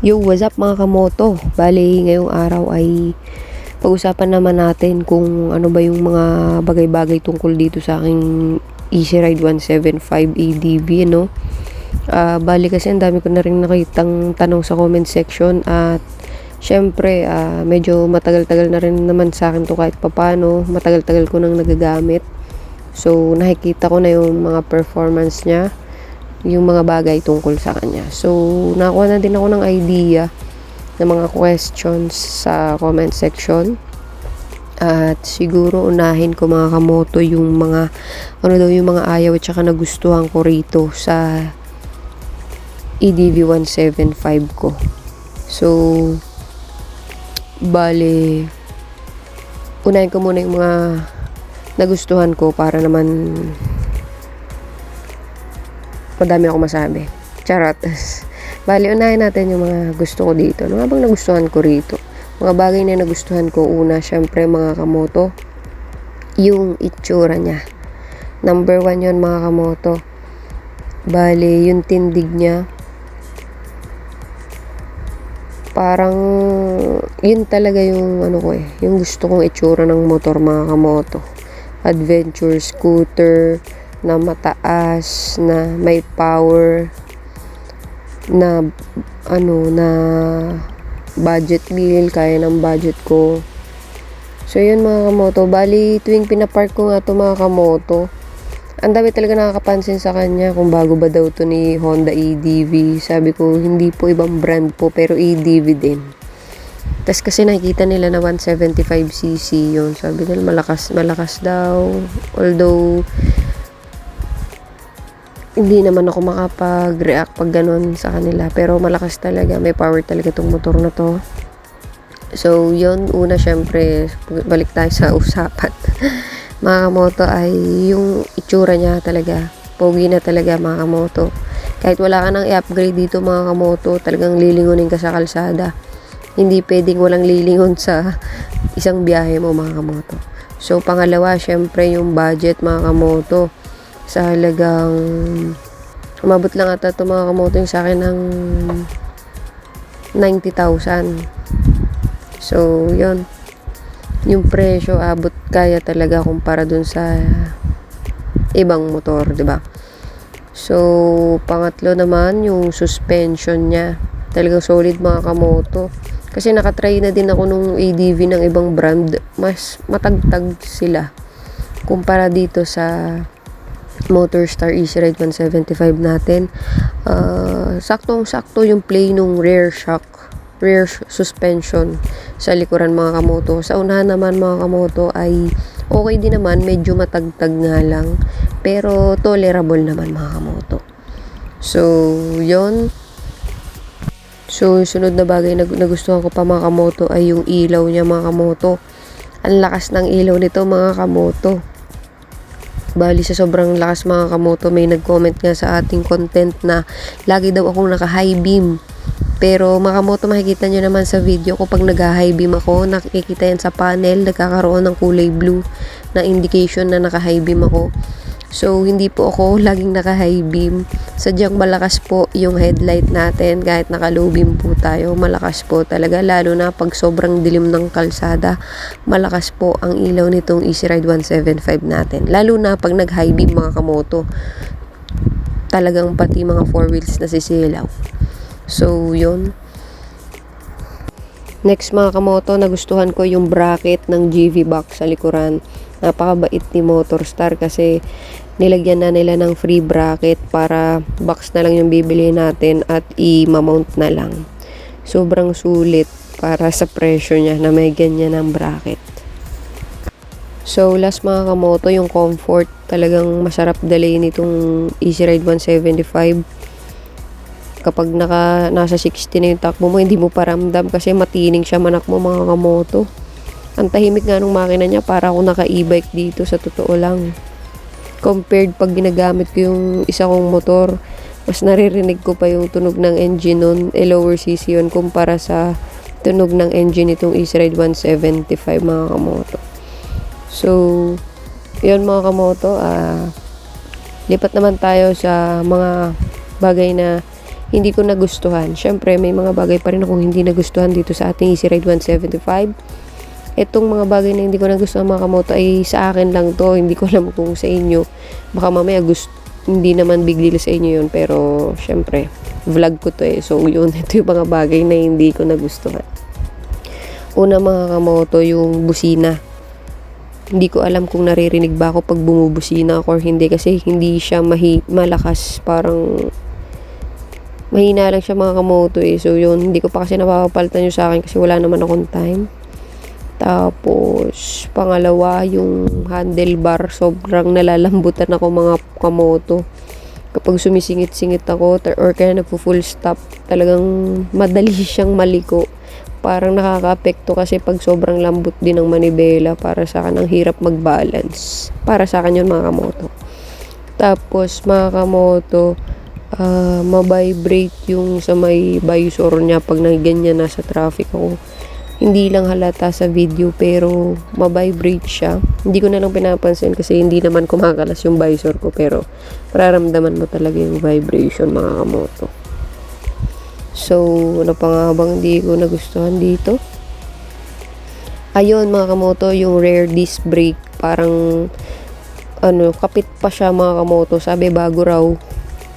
Yo, what's up mga kamoto? Bali, ngayong araw ay pag-usapan naman natin kung ano ba yung mga bagay-bagay tungkol dito sa aking Easy Ride 175 ADV, no? Bali kasi ang dami ko na rin nakitang tanong sa comment section at syempre, medyo matagal-tagal na rin naman sa akin to kahit papano. Matagal-tagal ko nang nagagamit. So, nakikita ko na yung mga performance niya, yung mga bagay tungkol sa kanya. So, nakakuha na din ako ng idea ng mga questions sa comment section. At siguro unahin ko mga kamoto yung mga ano daw yung mga ayaw at saka nagustuhan ko rito sa EDV 175 ko. So, bale, unahin ko muna yung mga nagustuhan ko para naman madami ako masabi. Charot. Bali, unahin natin yung mga gusto ko dito. Ano nga bang nagustuhan ko rito? Mga bagay na nagustuhan ko. Una, syempre mga kamoto, yung itsura niya. Number 1 yun mga kamoto. Bali, yung tindig niya. Parang, yun talaga yung ano ko yung gusto kong itsura ng motor mga kamoto. Adventure scooter na mataas, na may power, na ano, na budget meal, kaya ng budget ko. So yun mga kamoto, bali tuwing pinapark ko nga to mga kamoto, ang dami talaga nakakapansin sa kanya kung bago ba daw to ni Honda EDV. Sabi ko hindi po, ibang brand po, pero EDV din. Tapos kasi nakikita nila na 175cc yun, sabi nila malakas daw, although hindi naman ako makapag-react pag ganun sa kanila. Pero malakas talaga. May power talaga tong motor na to. So, yun. Una, syempre, balik tayo sa usapan. Mga kamoto ay yung itsura niya talaga. Pogi na talaga mga kamoto. Kahit wala ka nang i-upgrade dito mga kamoto, talagang lilingunin ka sa kalsada. Hindi pwedeng walang lilingon sa isang biyahe mo mga kamoto. So, pangalawa, syempre, yung budget mga kamoto. Sa halagang umabot lang ata ito mga kamoto yung sa akin ng 90,000. So, yun. Yung presyo, abot kaya talaga kumpara dun sa ibang motor, di ba? So, pangatlo naman, yung suspension niya. Talagang solid mga kamoto. Kasi nakatry na din ako nung ADV ng ibang brand. Mas matagtag sila kumpara dito sa Motorstar Easy Ride 175 natin. Saktong-sakto yung play nung rear suspension sa likuran mga kamoto. Sa unahan naman mga kamoto ay okay din naman, medyo matagtag nga lang, pero tolerable naman mga kamoto. So, yon. So, sunod na bagay na nagustuhan ko pa mga kamoto ay yung ilaw niya mga kamoto. Ang lakas ng ilaw nito mga kamoto. Bali sa sobrang lakas mga kamoto, may nag-comment nga sa ating content na lagi daw akong naka-high beam. Pero mga kamoto, makikita nyo naman sa video ko pag nag-high beam ako, nakikita yan sa panel, nagkakaroon ng kulay blue na indication na naka-high beam ako. So, hindi po ako laging naka-high beam. Sadyang malakas po yung headlight natin kahit naka-low beam po tayo. Malakas po talaga, lalo na pag sobrang dilim ng kalsada. Malakas po ang ilaw nitong Easy Ride 175 natin. Lalo na pag nag-high beam mga kamoto. Talagang pati mga 4 wheels na sisilaw. So, yun. Next mga kamoto, nagustuhan ko yung bracket ng GV box sa likuran. Napakabait ni Motorstar kasi nilagyan na nila ng free bracket para box na lang yung bibili natin at i-mount na lang. Sobrang sulit para sa presyo niya na may ganyan ng bracket. So, last mga kamoto, yung comfort. Talagang masarap dalhin itong Easy Ride 175. Kapag nasa 60 na yung takbo mo, hindi mo paramdam kasi matining siya manakmo mga kamoto. Ang tahimik nga nung makina niya, para akong naka-e-bike dito sa totoo lang. Compared pag ginagamit ko yung isa kong motor, mas naririnig ko pa yung tunog ng engine nun, lower cc yun kumpara sa tunog ng engine itong Easy Ride 175 mga kamoto. So, yun mga kamoto, lipat naman tayo sa mga bagay na hindi ko nagustuhan. Syempre, may mga bagay pa rin akong hindi nagustuhan dito sa ating Easy Ride 175. Itong mga bagay na hindi ko nagustuhan mga kamoto ay sa akin lang to. Hindi ko alam kung sa inyo. Baka mamaya hindi naman big deal sa inyo yun. Pero, syempre, vlog ko to So, yun. Ito yung mga bagay na hindi ko nagustuhan. Una mga kamoto, yung busina. Hindi ko alam kung naririnig ba ako pag bumubusina ako or hindi. Kasi hindi siya malakas. Parang mahina lang siya mga kamoto So, yun. Hindi ko pa kasi napapalitan yun sa akin kasi wala naman akong time. Tapos, pangalawa, yung handlebar. Sobrang nalalambutan ako mga kamoto. Kapag sumisingit-singit ako or kaya nagpo-full stop, talagang madali siyang maliko. Parang nakaka-apekto kasi pag sobrang lambot din ng manibela. Para sa akin, ang hirap mag-balance. Para sa akin yun mga kamoto. Tapos, mga kamoto, ma-vibrate yung sa may visor niya pag ganyan nasa traffic ako. Hindi lang halata sa video pero ma-vibrate siya. Hindi ko na lang pinapansin kasi hindi naman kumakalas yung visor ko pero mararamdaman mo talaga yung vibration mga kamoto. So, ano pa nga bang hindi ko nagustuhan dito? Ayun mga kamoto, yung rear disc brake. Parang kapit pa siya mga kamoto. Sabi bago raw.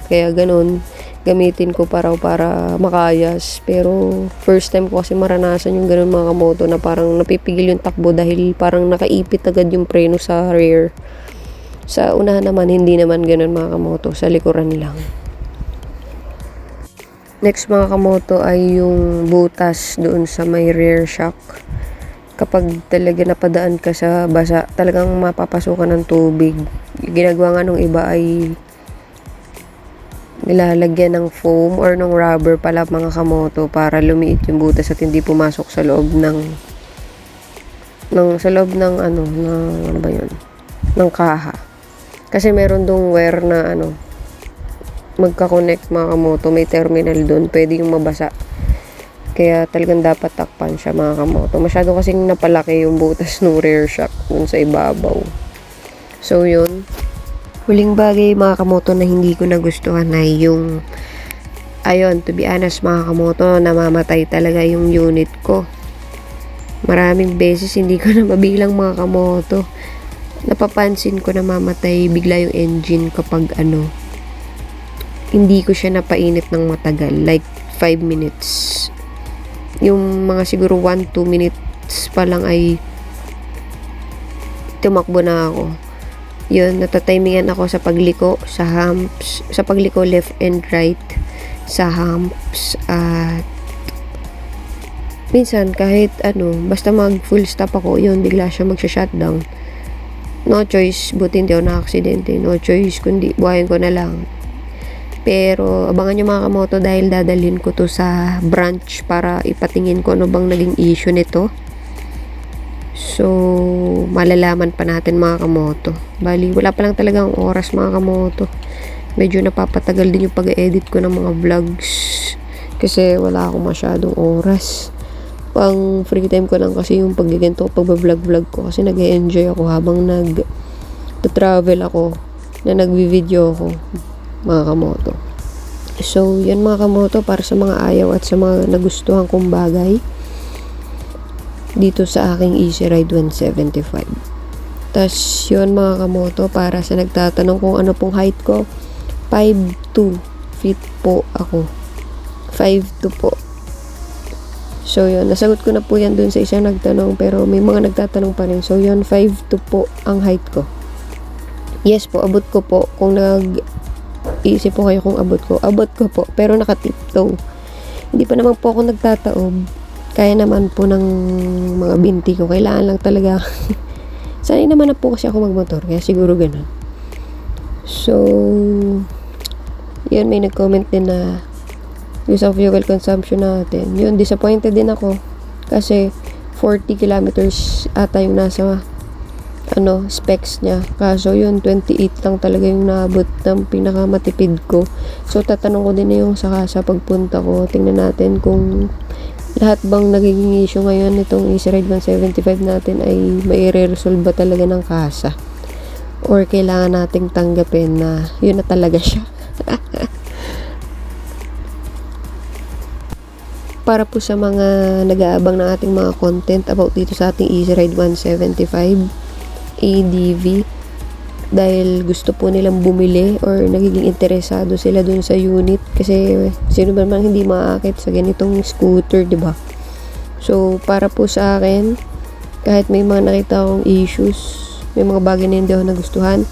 Kaya ganun, gamitin ko para makayas. Pero first time ko kasi maranasan yung ganun mga kamoto na parang napipigil yung takbo dahil parang nakaipit agad yung preno sa rear. Sa unahan naman, hindi naman ganun mga kamoto. Sa likuran lang. Next mga kamoto ay yung butas doon sa may rear shock. Kapag talaga napadaan ka sa basa, talagang mapapasukan ng tubig. Ginagawa nga nung iba ay nilalagyan ng foam or ng rubber pala mga kamoto para lumiit yung butas at hindi pumasok sa loob ng ano ba yun? Ng kaha. Kasi meron dong wire na magka-connect mga kamoto, may terminal doon, pwede yung mabasa. Kaya talagang dapat takpan siya mga kamoto. Masyado kasing napalaki yung butas ng rear shock dun sa ibabaw. So yun. Huling bagay mga kamoto na hindi ko nagustuhan ay yung to be honest mga kamoto, namamatay talaga yung unit ko. Maraming beses hindi ko na mabilang mga kamoto. Napapansin ko na mamatay bigla yung engine kapag hindi ko siya napainit ng matagal, like 5 minutes. Yung mga siguro 1-2 minutes pa lang ay tumakbo na ako. Yun, natatimingan ako sa pagliko, sa humps, sa pagliko left and right, sa humps, at minsan kahit basta mag full stop ako, yun, bigla siya magsha-shutdown. No choice, buti hindi ako na-aksidente. No choice, kundi buhayin ko na lang. Pero abangan nyo mga kamoto dahil dadalhin ko to sa branch para ipatingin ko ano bang naging issue nito. So, malalaman pa natin mga kamoto. Bali, wala pa lang talagang oras mga kamoto. Medyo napapatagal din yung pag-edit ko ng mga vlogs. Kasi wala akong masyadong oras. Pang free time ko lang kasi yung paggiganto, pag-vlog ko. Kasi nag-enjoy ako habang nag-travel ako, na nag-video ako mga kamoto. So, yan mga kamoto para sa mga ayaw at sa mga nagustuhan kong bagay dito sa aking Easy Ride 175. Tas yun mga kamoto, para sa nagtatanong kung ano pong height ko, 5'2" feet po ako. 5'2" po. So yun, nasagot ko na po yan dun sa isang nagtanong, pero may mga nagtatanong pa rin. So yun, 5'2" po ang height ko. Yes po, abot ko po. Kung nag-iisip po kayo kung abot ko po, pero naka-tiptoe. Hindi pa naman po ako nagtataob. Kaya naman po ng mga binti ko. Kailangan lang talaga. Sanay naman na po kasi ako magmotor. Kaya siguro ganun. So, yun, may nag-comment din na use of fuel consumption natin. Yun, disappointed din ako. Kasi 40 kilometers ata yung nasa specs niya. Kaso yun, 28 lang talaga yung naabot ng pinakamatipid ko. So, tatanong ko din na yung sa pagpunta ko. Tingnan natin kung lahat bang nagiging issue ngayon nitong Easy Ride 175 natin ay mai-resolve ba talaga ng kasa, or kailangan nating tanggapin na yun na talaga siya. para po sa mga nag-aabang ng ating mga content about dito sa ating Easy Ride 175 ADV, dahil gusto po nilang bumili or nagiging interesado sila dun sa unit, kasi sino ba naman hindi maakit sa ganitong scooter, di ba? So para po sa akin, kahit may mga nakita akong issues, may mga bagay na hindi ako nagustuhan,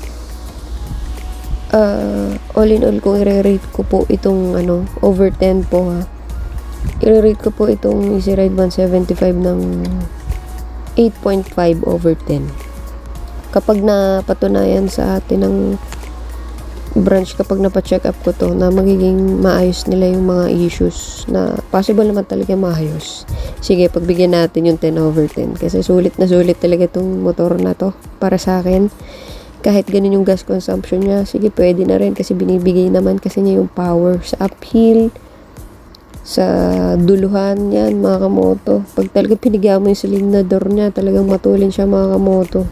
all in all, kung i-rate ko po itong over 10 po ha, i-rate ko po itong Easy Ride 175 ng 8.5 over 10. Kapag napatunayan sa atin ng branch, kapag napacheck up ko to, na magiging maayos nila yung mga issues na possible naman talaga maayos, sige, pagbigyan natin yung 10 over 10. Kasi sulit na sulit talaga itong motor na to para sa akin. Kahit ganun yung gas consumption niya, sige, pwede na rin kasi binibigay naman kasi niya yung power sa uphill, sa duluhan yan, mga kamoto. Pag talaga pinigyan mo yung silindador niya, talagang matulin siya, mga kamoto.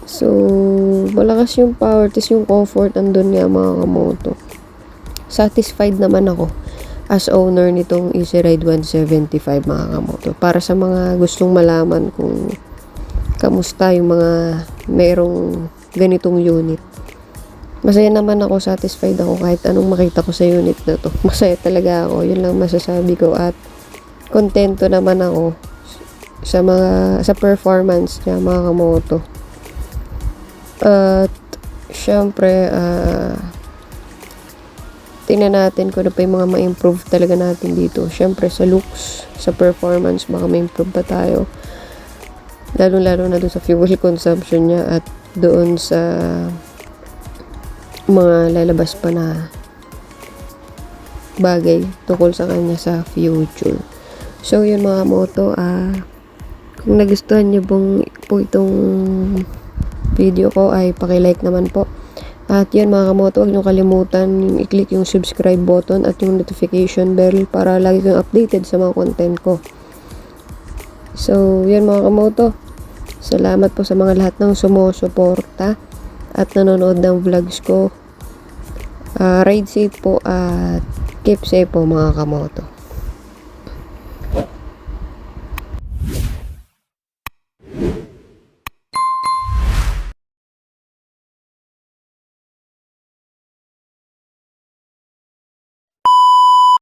So, malakas yung power, tis yung comfort andun nga, mga kamoto. Satisfied naman ako as owner nitong Easy Ride 175, mga kamoto. Para sa mga gustong malaman kung kamusta yung mga merong ganitong unit, masaya naman ako, satisfied ako kahit anong makita ko sa unit na to. Masaya talaga ako, yun lang masasabi ko, at kontento naman ako sa performance niya, mga kamoto. At syempre, tingnan natin kung ano pa yung mga ma-improve talaga natin dito. Syempre sa looks, sa performance, baka ma-improve pa tayo, lalo na doon sa fuel consumption niya, at doon sa mga lalabas pa na bagay tungkol sa kanya sa future. So yun, mga moto, kung nagustuhan niyo po itong video ko, ay paki-like naman po. At yun, mga kamoto, huwag niyo kalimutan yung i-click yung subscribe button at yung notification bell para lagi kayong updated sa mga content ko. So yun, mga kamoto, salamat po sa mga lahat ng sumusuporta at nanonood ng vlogs ko. Ride safe po at keep safe po, mga kamoto.